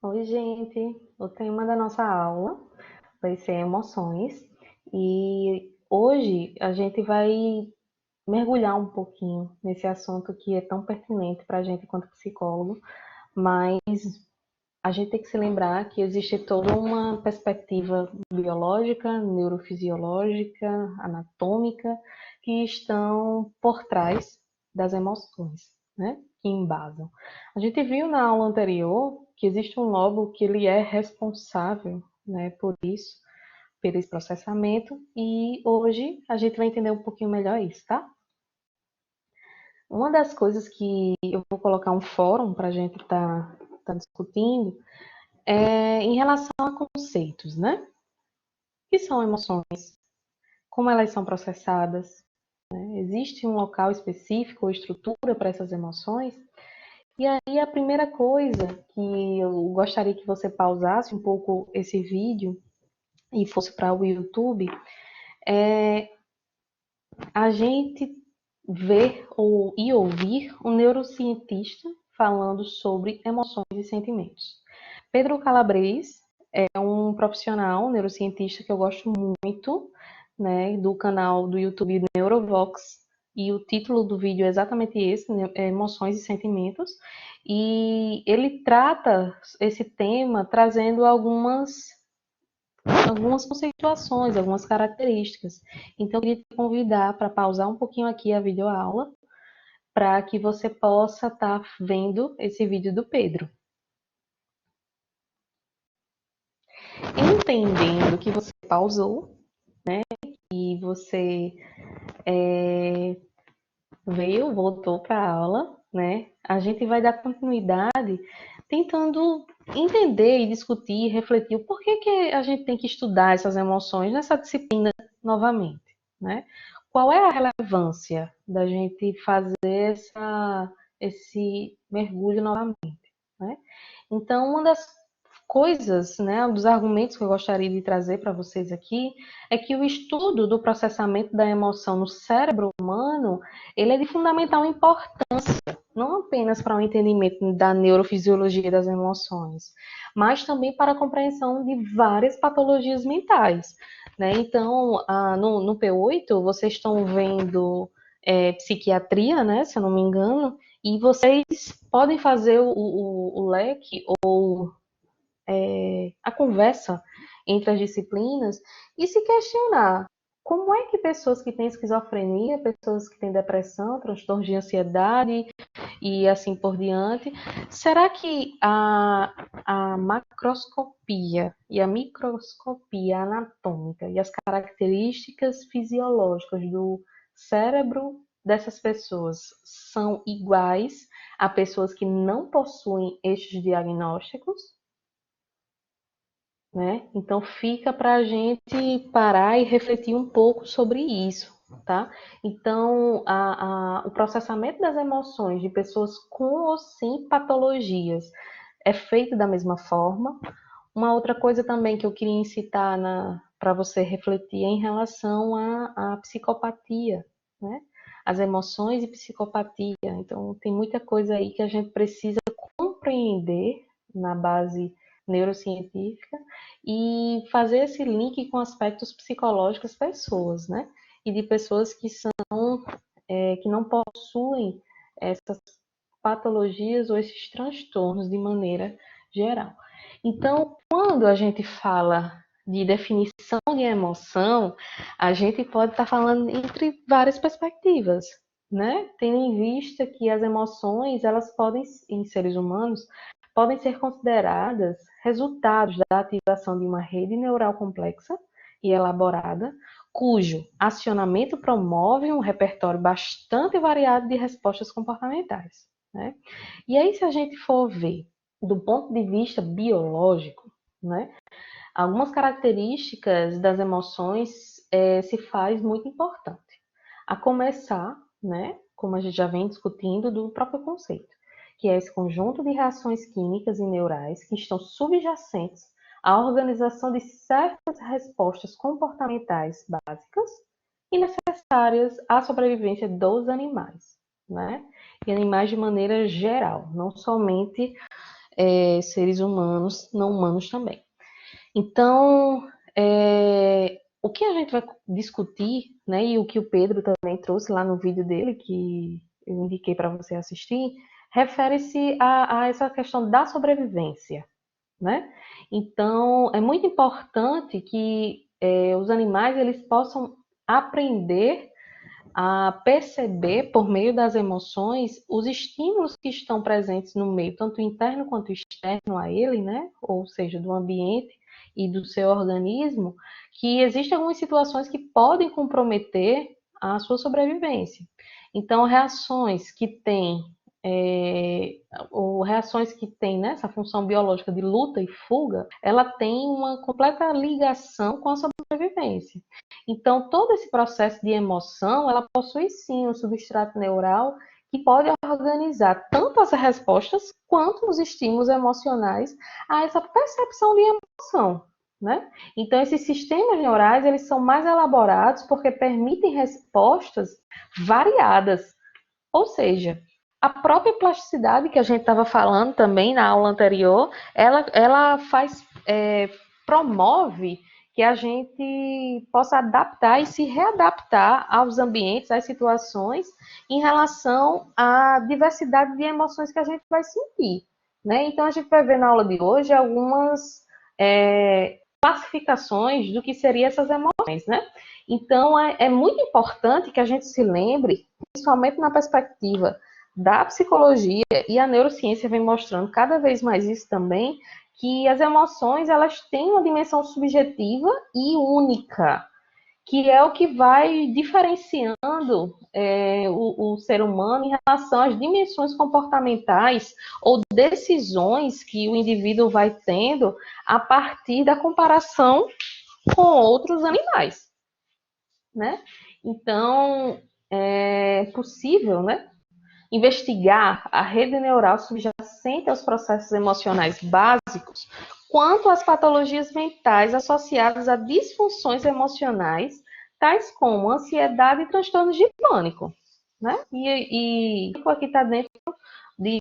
Oi, gente. O tema da nossa aula vai ser emoções e hoje a gente vai mergulhar um pouquinho nesse assunto que é tão pertinente para a gente enquanto psicólogo, mas a gente tem que se lembrar que existe toda uma perspectiva biológica, neurofisiológica, anatômica que estão por trás das emoções, né? Que embasam. A gente viu na aula anterior que existe um lobo que ele é responsável, né, por isso, pelo esse processamento, e hoje a gente vai entender um pouquinho melhor isso, tá? Uma das coisas que eu vou colocar um fórum para a gente tá discutindo é em relação a conceitos, né? O que são emoções? Como elas são processadas? Existe um local específico ou estrutura para essas emoções? E aí a primeira coisa que eu gostaria que você pausasse um pouco esse vídeo e fosse para o YouTube é a gente ver e ouvir um neurocientista falando sobre emoções e sentimentos. Pedro Calabres é um profissional, um neurocientista que eu gosto muito, né, do canal do YouTube Neurovox, e o título do vídeo é exatamente esse, né, Emoções e Sentimentos, e ele trata esse tema trazendo algumas conceituações, algumas características. Então, eu queria te convidar para pausar um pouquinho aqui a videoaula, para que você possa estar vendo esse vídeo do Pedro. Entendendo que você pausou e você veio, voltou para a aula, né? A gente vai dar continuidade tentando entender e discutir, refletir o porquê que a gente tem que estudar essas emoções nessa disciplina novamente, né? Qual é a relevância da gente fazer esse mergulho novamente, né? Então, uma das coisas, né, um dos argumentos que eu gostaria de trazer para vocês aqui é que o estudo do processamento da emoção no cérebro humano, ele é de fundamental importância, não apenas para o entendimento da neurofisiologia das emoções, mas também para a compreensão de várias patologias mentais, né? Então, no P8, vocês estão vendo psiquiatria, né, se eu não me engano, e vocês podem fazer o leque ou a conversa entre as disciplinas e se questionar como é que pessoas que têm esquizofrenia, pessoas que têm depressão, transtornos de ansiedade e assim por diante, será que a macroscopia e a microscopia anatômica e as características fisiológicas do cérebro dessas pessoas são iguais a pessoas que não possuem estes diagnósticos? Né? Então fica para a gente parar e refletir um pouco sobre isso, tá? Então o processamento das emoções de pessoas com ou sem patologias é feito da mesma forma. Uma outra coisa também que eu queria incitar para você refletir é em relação à psicopatia, né? As emoções e psicopatia. Então tem muita coisa aí que a gente precisa compreender na base neurocientífica e fazer esse link com aspectos psicológicos das pessoas, né? E de pessoas que não possuem essas patologias ou esses transtornos de maneira geral. Então, quando a gente fala de definição de emoção, a gente pode estar falando entre várias perspectivas, né? Tendo em vista que as emoções, elas podem, em seres humanos, podem ser consideradas resultados da ativação de uma rede neural complexa e elaborada, cujo acionamento promove um repertório bastante variado de respostas comportamentais, né? E aí, se a gente for ver do ponto de vista biológico, né, algumas características das emoções se faz muito importante. A começar, né, como a gente já vem discutindo, do próprio conceito, que é esse conjunto de reações químicas e neurais que estão subjacentes à organização de certas respostas comportamentais básicas e necessárias à sobrevivência dos animais, né? E animais de maneira geral, não somente seres humanos, não humanos também. Então, o que a gente vai discutir, né, e o que o Pedro também trouxe lá no vídeo dele, que eu indiquei para você assistir, refere-se a essa questão da sobrevivência, né? Então, é muito importante que os animais eles possam aprender a perceber, por meio das emoções, os estímulos que estão presentes no meio, tanto interno quanto externo a ele, né? Ou seja, do ambiente e do seu organismo, que existem algumas situações que podem comprometer a sua sobrevivência. Então, reações que têm ou reações que têm né, essa função biológica de luta e fuga, ela tem uma completa ligação com a sobrevivência. Então, todo esse processo de emoção, ela possui sim um substrato neural que pode organizar tanto as respostas quanto os estímulos emocionais a essa percepção de emoção, né? Então, esses sistemas neurais, eles são mais elaborados porque permitem respostas variadas. Ou seja, a própria plasticidade que a gente estava falando também na aula anterior, ela promove que a gente possa adaptar e se readaptar aos ambientes, às situações, em relação à diversidade de emoções que a gente vai sentir, né? Então, a gente vai ver na aula de hoje algumas classificações do que seriam essas emoções, né? Então, é muito importante que a gente se lembre, principalmente na perspectiva da psicologia, e a neurociência vem mostrando cada vez mais isso também, que as emoções, elas têm uma dimensão subjetiva e única, que é o que vai diferenciando o ser humano em relação às dimensões comportamentais ou decisões que o indivíduo vai tendo a partir da comparação com outros animais, né? Então, é possível, né, investigar a rede neural subjacente aos processos emocionais básicos, quanto às patologias mentais associadas a disfunções emocionais, tais como ansiedade e transtornos de pânico, né? E aqui está dentro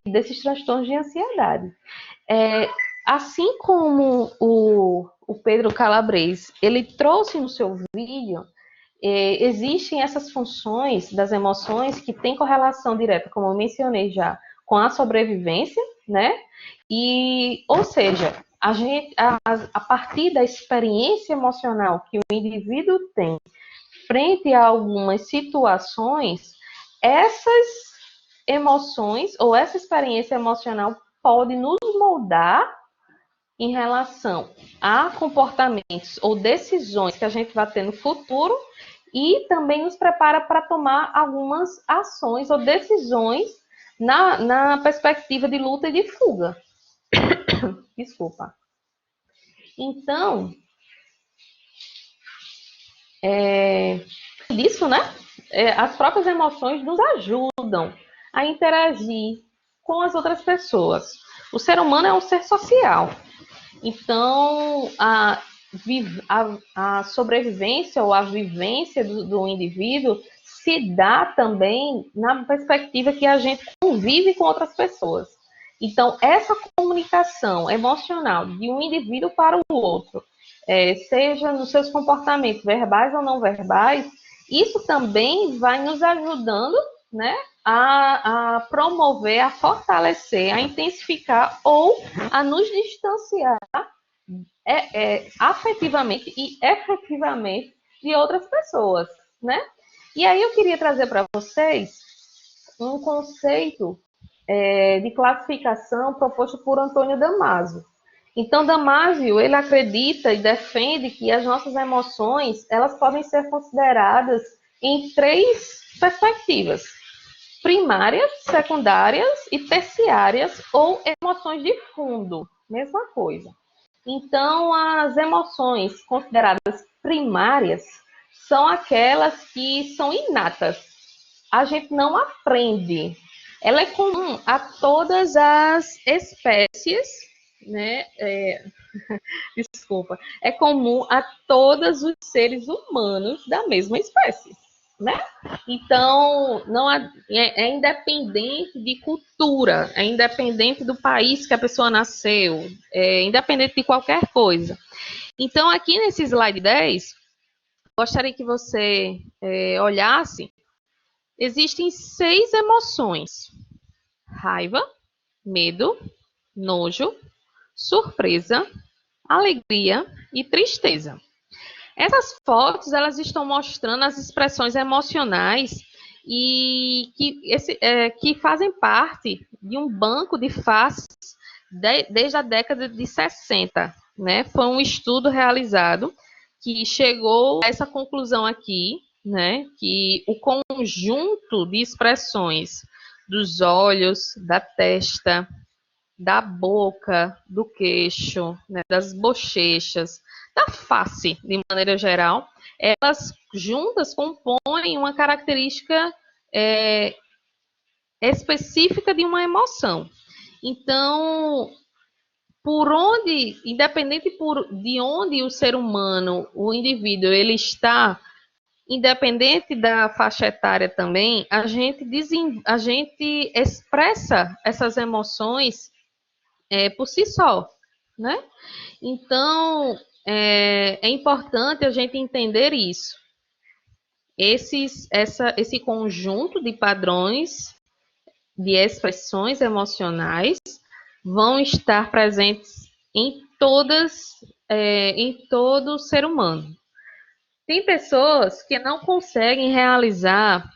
desses transtornos de ansiedade. Assim como o Pedro Calabres, ele trouxe no seu vídeo, existem essas funções das emoções que têm correlação direta, como eu mencionei já, com a sobrevivência, né? E, ou seja, a partir da experiência emocional que o indivíduo tem frente a algumas situações, essas emoções ou essa experiência emocional pode nos moldar em relação a comportamentos ou decisões que a gente vai ter no futuro e também nos prepara para tomar algumas ações ou decisões na perspectiva de luta e de fuga. Desculpa. Então, disso, né? As próprias emoções nos ajudam a interagir com as outras pessoas. O ser humano é um ser social. Então, a sobrevivência ou a vivência do indivíduo se dá também na perspectiva que a gente convive com outras pessoas. Então, essa comunicação emocional de um indivíduo para o outro, seja nos seus comportamentos verbais ou não verbais, isso também vai nos ajudando, né, a promover, a fortalecer, a intensificar ou a nos distanciar afetivamente e efetivamente de outras pessoas, né? E aí eu queria trazer para vocês um conceito de classificação proposto por Antônio Damasio. Então, Damasio, ele acredita e defende que as nossas emoções, elas podem ser consideradas em três perspectivas: primárias, secundárias e terciárias, ou emoções de fundo, mesma coisa. Então, as emoções consideradas primárias são aquelas que são inatas. A gente não aprende. Ela é comum a todas as espécies, né? Desculpa. É comum a todos os seres humanos da mesma espécie, né? Então, não é independente de cultura, é independente do país que a pessoa nasceu, é independente de qualquer coisa. Então, aqui nesse slide 10, gostaria que você olhasse. Existem 6 emoções: raiva, medo, nojo, surpresa, alegria e tristeza. Essas fotos, elas estão mostrando as expressões emocionais e que fazem parte de um banco de faces desde a década de 60, né? Foi um estudo realizado que chegou a essa conclusão aqui, né? Que o conjunto de expressões dos olhos, da testa, da boca, do queixo, né, das bochechas, da face, de maneira geral, elas juntas compõem uma característica é, específica de uma emoção. Então, independente de onde o ser humano, o indivíduo, ele está, independente da faixa etária também, a gente expressa essas emoções por si só, né? Então, é importante a gente entender isso. Esse conjunto de padrões, de expressões emocionais, vão estar presentes em todo ser humano. Tem pessoas que não conseguem realizar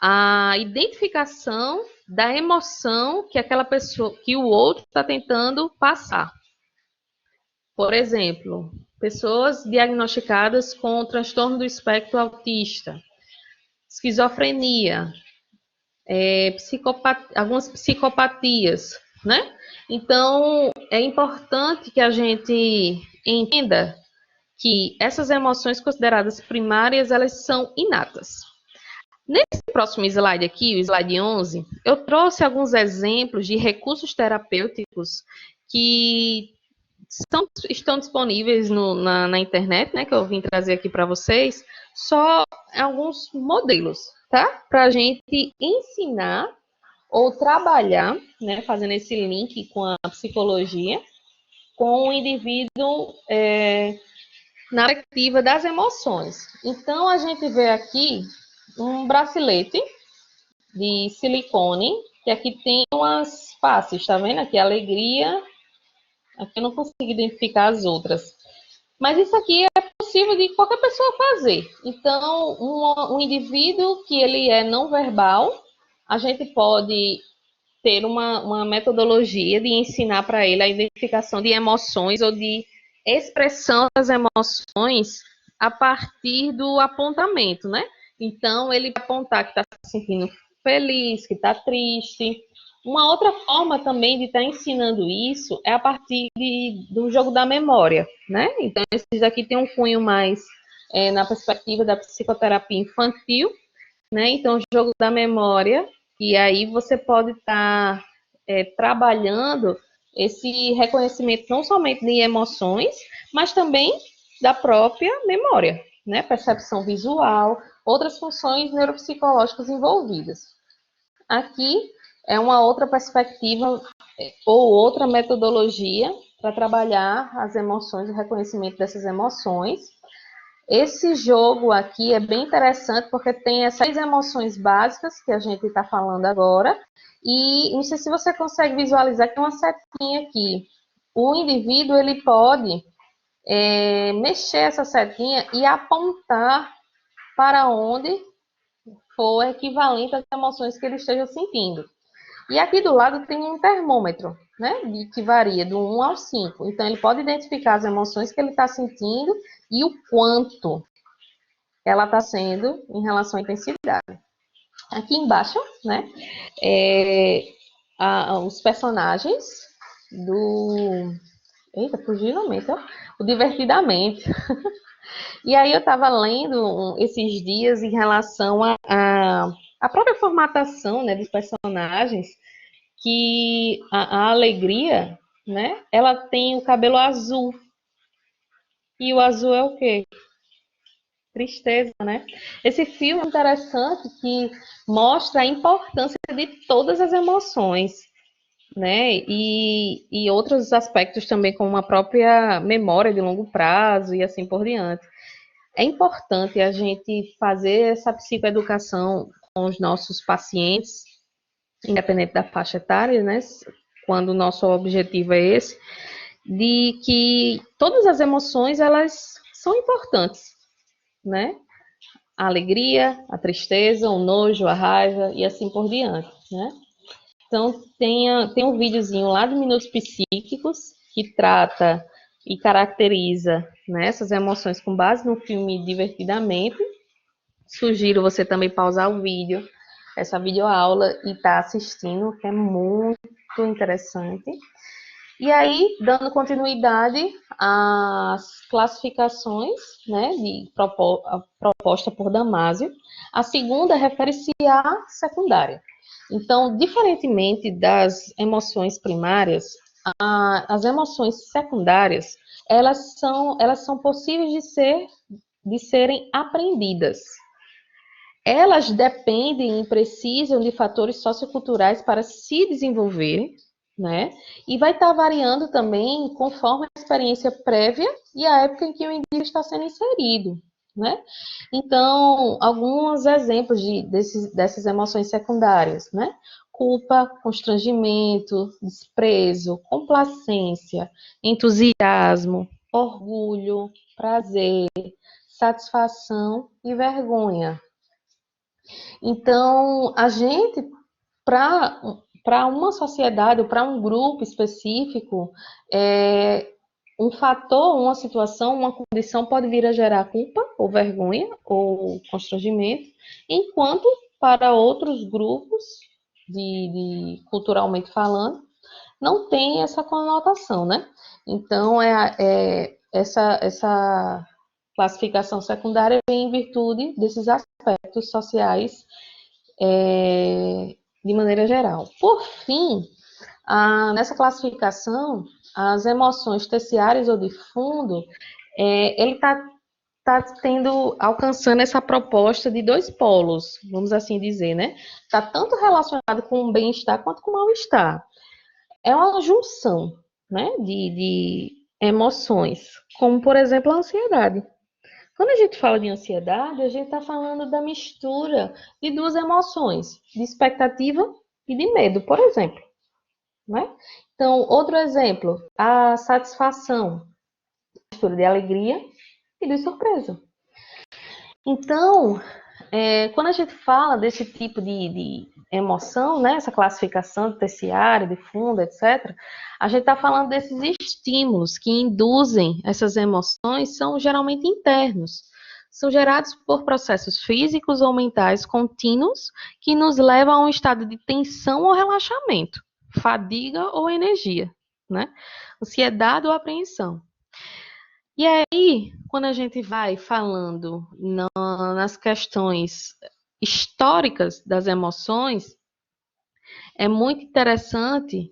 a identificação da emoção que aquela pessoa, que o outro está tentando passar. Por exemplo, pessoas diagnosticadas com transtorno do espectro autista, esquizofrenia, algumas psicopatias, né? Então, é importante que a gente entenda que essas emoções consideradas primárias, elas são inatas. Nesse próximo slide aqui, o slide 11, eu trouxe alguns exemplos de recursos terapêuticos que estão disponíveis na internet, né, que eu vim trazer aqui para vocês, só alguns modelos, tá? Para a gente ensinar ou trabalhar, né, fazendo esse link com a psicologia, com o indivíduo na perspectiva das emoções. Então, a gente vê aqui um bracelete de silicone, que aqui tem umas faces, tá vendo? Aqui alegria, aqui eu não consigo identificar as outras. Mas isso aqui é possível de qualquer pessoa fazer. Então, um indivíduo que ele é não verbal, a gente pode ter uma metodologia de ensinar para ele a identificação de emoções ou de expressão das emoções a partir do apontamento, né? Então, ele vai apontar que está se sentindo feliz, que está triste. Uma outra forma também de estar ensinando isso é a partir do jogo da memória, né? Então, esses aqui tem um cunho mais na perspectiva da psicoterapia infantil, né? Então, o jogo da memória, e aí você pode estar trabalhando esse reconhecimento não somente de emoções, mas também da própria memória, né? Percepção visual, outras funções neuropsicológicas envolvidas. Aqui é uma outra perspectiva ou outra metodologia para trabalhar as emoções, o reconhecimento dessas emoções. Esse jogo aqui é bem interessante porque tem essas emoções básicas que a gente está falando agora. E não sei se você consegue visualizar que tem uma setinha aqui. O indivíduo ele pode mexer essa setinha e apontar para onde for equivalente às emoções que ele esteja sentindo. E aqui do lado tem um termômetro, né, que varia do 1 ao 5. Então, ele pode identificar as emoções que ele está sentindo e o quanto ela está sendo em relação à intensidade. Aqui embaixo, né, os personagens do... Eita, fugiu a mente, ó. O Divertidamente. E aí eu estava lendo esses dias em relação à própria formatação, né, dos personagens, que a alegria, né, ela tem o cabelo azul. E o azul é o quê? tristeza, né? Esse filme é interessante que mostra a importância de todas as emoções, né? E outros aspectos também, como a própria memória de longo prazo e assim por diante. É importante a gente fazer essa psicoeducação com os nossos pacientes, independente da faixa etária, né? Quando o nosso objetivo é esse, de que todas as emoções, elas são importantes, né? A alegria, a tristeza, o nojo, a raiva e assim por diante, né? Então, tem um videozinho lá do Minutos Psíquicos que trata e caracteriza, né, essas emoções com base no filme Divertidamente. Sugiro você também pausar o vídeo, essa videoaula, e estar assistindo, que é muito interessante. E aí, dando continuidade às classificações, né, proposta por Damásio, a segunda refere-se à secundária. Então, diferentemente das emoções primárias, as emoções secundárias, elas são possíveis de serem aprendidas. Elas dependem e precisam de fatores socioculturais para se desenvolverem, né? E vai estar variando também conforme a experiência prévia e a época em que o indivíduo está sendo inserido, né? Então, alguns exemplos dessas emoções secundárias, né? Culpa, constrangimento, desprezo, complacência, entusiasmo, orgulho, prazer, satisfação e vergonha. Então, a gente, para uma sociedade ou para um grupo específico, um fator, uma situação, uma condição pode vir a gerar culpa ou vergonha ou constrangimento, enquanto para outros grupos, culturalmente falando, não tem essa conotação, né? Então, essa classificação secundária vem em virtude desses aspectos sociais de maneira geral. Por fim, nessa classificação, as emoções terciárias ou de fundo, ele está alcançando essa proposta de dois polos, vamos assim dizer, né? Está tanto relacionado com o bem-estar quanto com o mal-estar. É uma junção, né, de emoções, como, por exemplo, a ansiedade. Quando a gente fala de ansiedade, a gente está falando da mistura de duas emoções, de expectativa e de medo, por exemplo, né? Então, outro exemplo, a satisfação, mistura de alegria e de surpresa. Então, quando a gente fala desse tipo de emoção, né, essa classificação de terciária, de fundo, etc., a gente está falando desses estímulos que induzem essas emoções, são geralmente internos. São gerados por processos físicos ou mentais contínuos que nos levam a um estado de tensão ou relaxamento, fadiga ou energia, né? Ansiedade ou apreensão. E aí, quando a gente vai falando nas questões históricas das emoções, é muito interessante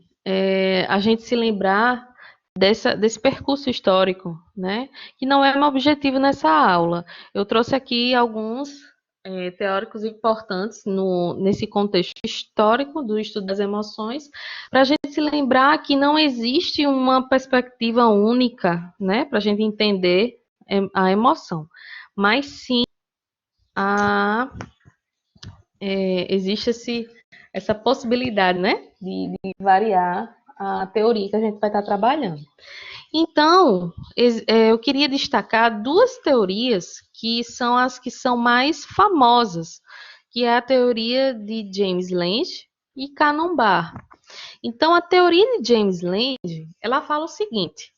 a gente se lembrar desse percurso histórico, né? Que não é meu objetivo nessa aula. Eu trouxe aqui alguns teóricos importantes nesse contexto histórico do estudo das emoções, para a gente se lembrar que não existe uma perspectiva única, né? Para a gente entender a emoção, mas sim existe essa possibilidade, né? De variar a teoria que a gente vai estar trabalhando. Então, eu queria destacar duas teorias que são as que são mais famosas, que é a teoria de James Lange e Canonbar. Então, a teoria de James Lange, ela fala o seguinte: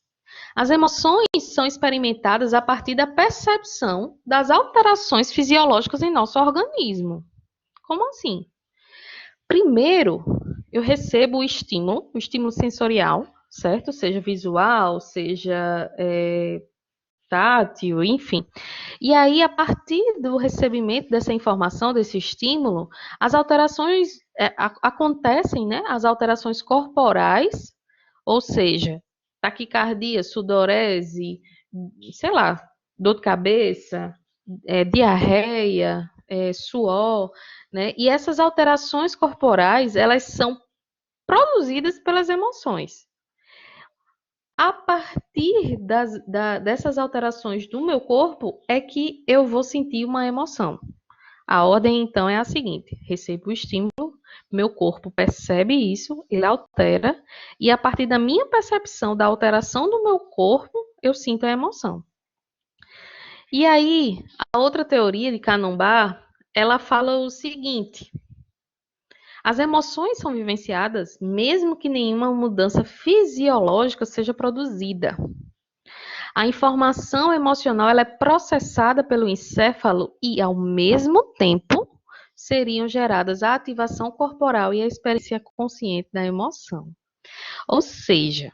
as emoções são experimentadas a partir da percepção das alterações fisiológicas em nosso organismo. Como assim? Primeiro, eu recebo o estímulo sensorial, certo? Seja visual, seja tátil, enfim. E aí, a partir do recebimento dessa informação, desse estímulo, as alterações acontecem, né? As alterações corporais, ou seja, taquicardia, sudorese, sei lá, dor de cabeça, diarreia, suor, né? E essas alterações corporais, elas são produzidas pelas emoções. A partir dessas alterações do meu corpo é que eu vou sentir uma emoção. A ordem, então, é a seguinte: recebo o estímulo, meu corpo percebe isso, ele altera, e a partir da minha percepção da alteração do meu corpo, eu sinto a emoção. E aí, a outra teoria de Canambá, ela fala o seguinte: as emoções são vivenciadas mesmo que nenhuma mudança fisiológica seja produzida. A informação emocional ela é processada pelo encéfalo e, ao mesmo tempo, seriam geradas a ativação corporal e a experiência consciente da emoção. Ou seja,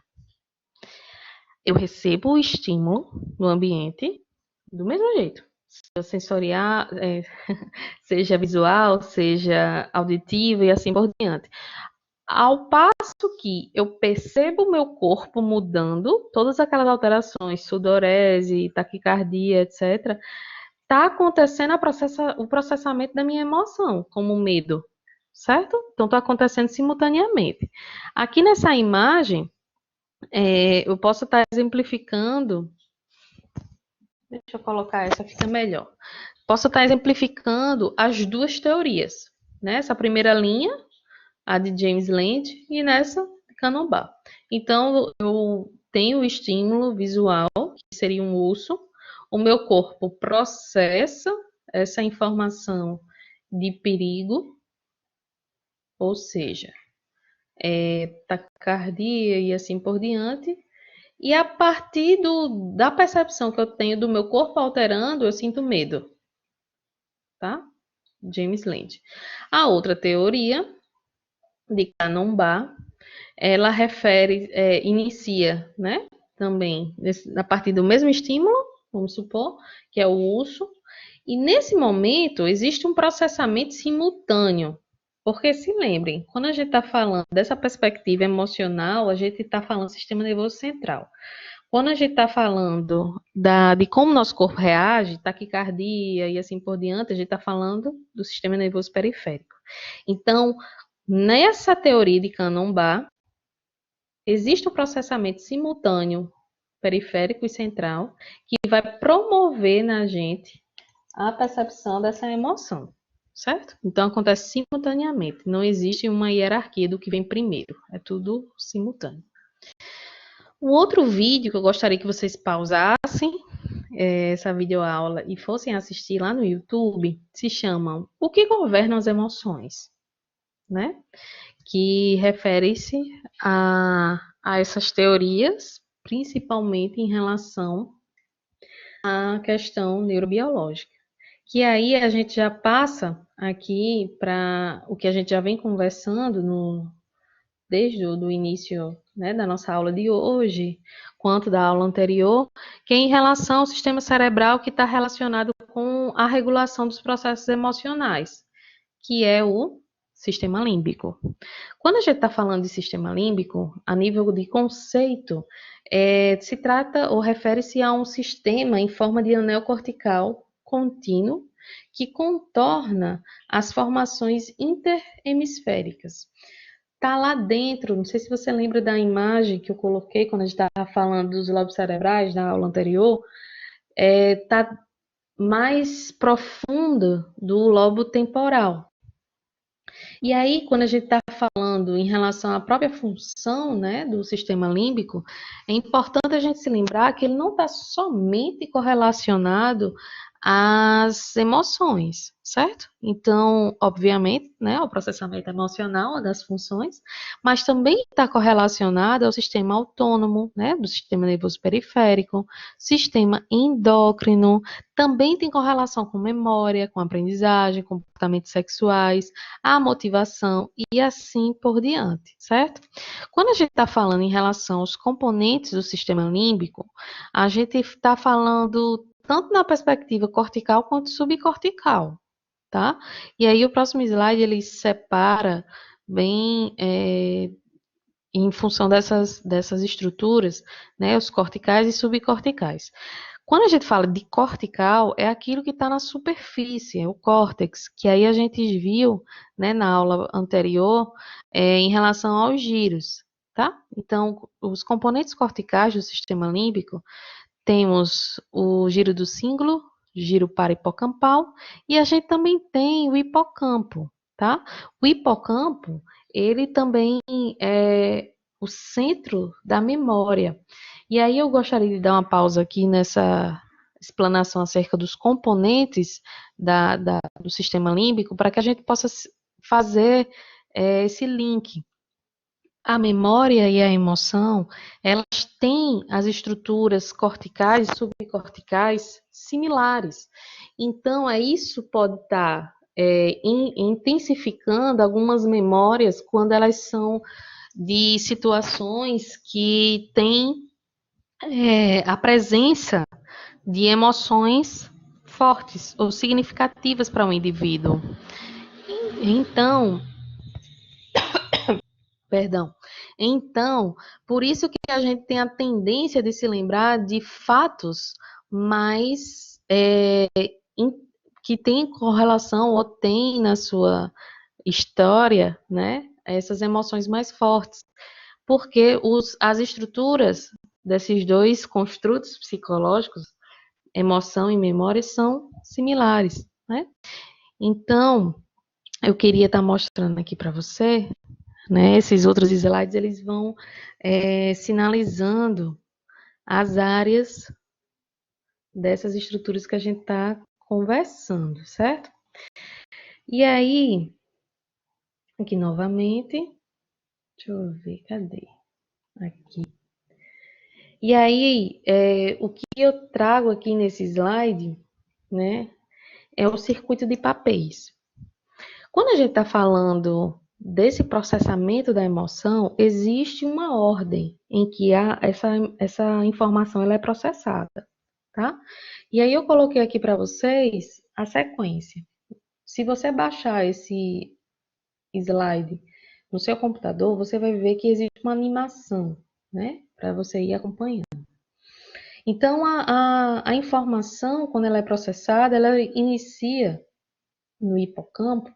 eu recebo o estímulo no ambiente do mesmo jeito. Seja sensorial, seja visual, seja auditivo e assim por diante. Ao passo que eu percebo o meu corpo mudando, todas aquelas alterações, sudorese, taquicardia, etc., está acontecendo o processamento da minha emoção, como medo, certo? Então, está acontecendo simultaneamente. Aqui nessa imagem, eu posso estar exemplificando. Deixa eu colocar essa, fica melhor. Posso estar exemplificando as duas teorias, né? Essa primeira linha, a de James Land, e nessa de Canambá. Então, eu tenho o estímulo visual, que seria um urso, o meu corpo processa essa informação de perigo, ou seja, taquicardia e assim por diante, e a partir da percepção que eu tenho do meu corpo alterando, eu sinto medo, tá? James Land. A outra teoria de Canambá, ela inicia, né? Também a partir do mesmo estímulo, vamos supor, que é o urso, e nesse momento existe um processamento simultâneo. Porque se lembrem, quando a gente está falando dessa perspectiva emocional, a gente está falando do sistema nervoso central. Quando a gente está falando de como nosso corpo reage, taquicardia e assim por diante, a gente está falando do sistema nervoso periférico. Então, nessa teoria de Canambá, existe o processamento simultâneo periférico e central que vai promover na gente a percepção dessa emoção, certo? Então acontece simultaneamente, não existe uma hierarquia do que vem primeiro, é tudo simultâneo. Um outro vídeo que eu gostaria que vocês pausassem essa videoaula e fossem assistir lá no YouTube se chama O que governam as emoções, né? Que refere-se a essas teorias, principalmente em relação à questão neurobiológica. Que aí a gente já passa aqui para o que a gente já vem conversando desde o início, né, da nossa aula de hoje, quanto da aula anterior, que é em relação ao sistema cerebral que está relacionado com a regulação dos processos emocionais, que é o sistema límbico. Quando a gente está falando de sistema límbico, a nível de conceito, se trata ou refere-se a um sistema em forma de anel cortical contínuo que contorna as formações interhemisféricas. Está lá dentro, não sei se você lembra da imagem que eu coloquei quando a gente estava falando dos lobos cerebrais na aula anterior, está mais profunda do lobo temporal. E aí, quando a gente está falando em relação à própria função, né, do sistema límbico, é importante a gente se lembrar que ele não está somente correlacionado às emoções, certo? Então, obviamente, né, o processamento emocional é das funções, mas também está correlacionado ao sistema autônomo, né, do sistema nervoso periférico, sistema endócrino, também tem correlação com memória, com aprendizagem, comportamentos sexuais, a motivação e assim por diante, certo? Quando a gente está falando em relação aos componentes do sistema límbico, a gente está falando tanto na perspectiva cortical quanto subcortical, tá? E aí o próximo slide ele separa bem em função dessas estruturas, né, os corticais e subcorticais. Quando a gente fala de cortical, é aquilo que está na superfície, é o córtex, que aí a gente viu, né, na aula anterior, em relação aos giros, tá? Então, os componentes corticais do sistema límbico, temos o giro do cíngulo, giro parahipocampal, e a gente também tem o hipocampo, tá? O hipocampo, ele também é o centro da memória. E aí eu gostaria de dar uma pausa aqui nessa explanação acerca dos componentes do sistema límbico, para que a gente possa fazer esse link. A memória e a emoção, elas têm as estruturas corticais e subcorticais similares. Então, isso pode estar intensificando algumas memórias quando elas são de situações que têm a presença de emoções fortes ou significativas para um indivíduo. Então, perdão. Então, por isso que a gente tem a tendência de se lembrar de fatos mais que têm correlação ou têm na sua história, né, essas emoções mais fortes, porque as estruturas desses dois construtos psicológicos, emoção e memória, são similares, né? Então, eu queria estar mostrando aqui para você, né, esses outros slides, eles vão sinalizando as áreas dessas estruturas que a gente está conversando, certo? E aí, aqui novamente, deixa eu ver, cadê? Aqui. E aí, o que eu trago aqui nesse slide, né, é o circuito de papéis. Quando a gente está falando desse processamento da emoção, existe uma ordem em que essa informação ela é processada, tá? E aí eu coloquei aqui para vocês a sequência. Se você baixar esse slide no seu computador, você vai ver que existe uma animação, né? Para você ir acompanhando. Então, a informação, quando ela é processada, ela inicia no hipocampo,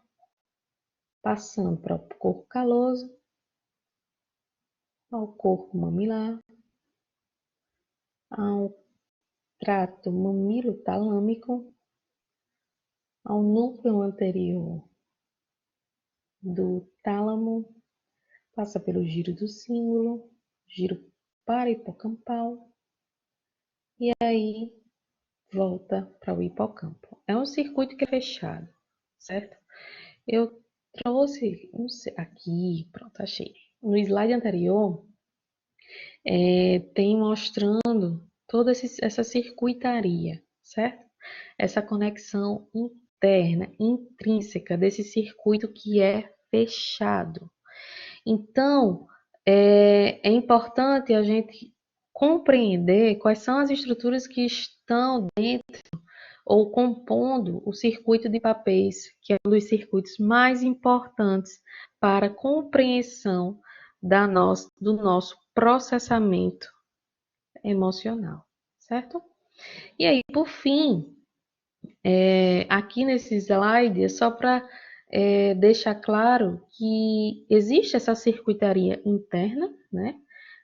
passando para o corpo caloso, ao corpo mamilar, ao trato mamilo-talâmico, ao núcleo anterior do tálamo, passa pelo giro do cíngulo, giro parahipocampal, e aí volta para o hipocampo. É um circuito que é fechado, certo? Eu trouxe, não sei, aqui, pronto, achei. No slide anterior, tem mostrando toda essa circuitaria, certo? Essa conexão interna, intrínseca desse circuito que é fechado. Então, é importante a gente compreender quais são as estruturas que estão dentro ou compondo o circuito de papéis, que é um dos circuitos mais importantes para a compreensão do nosso processamento emocional, certo? E aí, por fim, aqui nesse slide é só para deixar claro que existe essa circuitaria interna, né?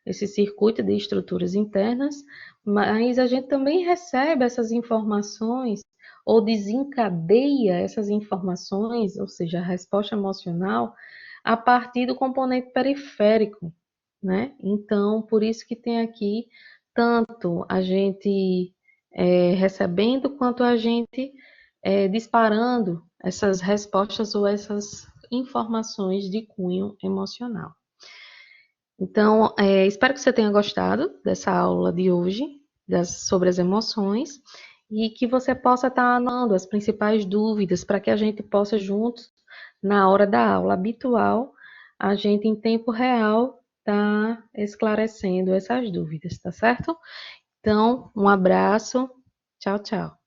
Esse circuito de estruturas internas, mas a gente também recebe essas informações ou desencadeia essas informações, ou seja, a resposta emocional, a partir do componente periférico, né? Então, por isso que tem aqui tanto a gente recebendo quanto a gente disparando essas respostas ou essas informações de cunho emocional. Então, espero que você tenha gostado dessa aula de hoje sobre as emoções e que você possa estar anotando as principais dúvidas para que a gente possa juntos, na hora da aula habitual, a gente em tempo real tá esclarecendo essas dúvidas, tá certo? Então, um abraço, tchau, tchau.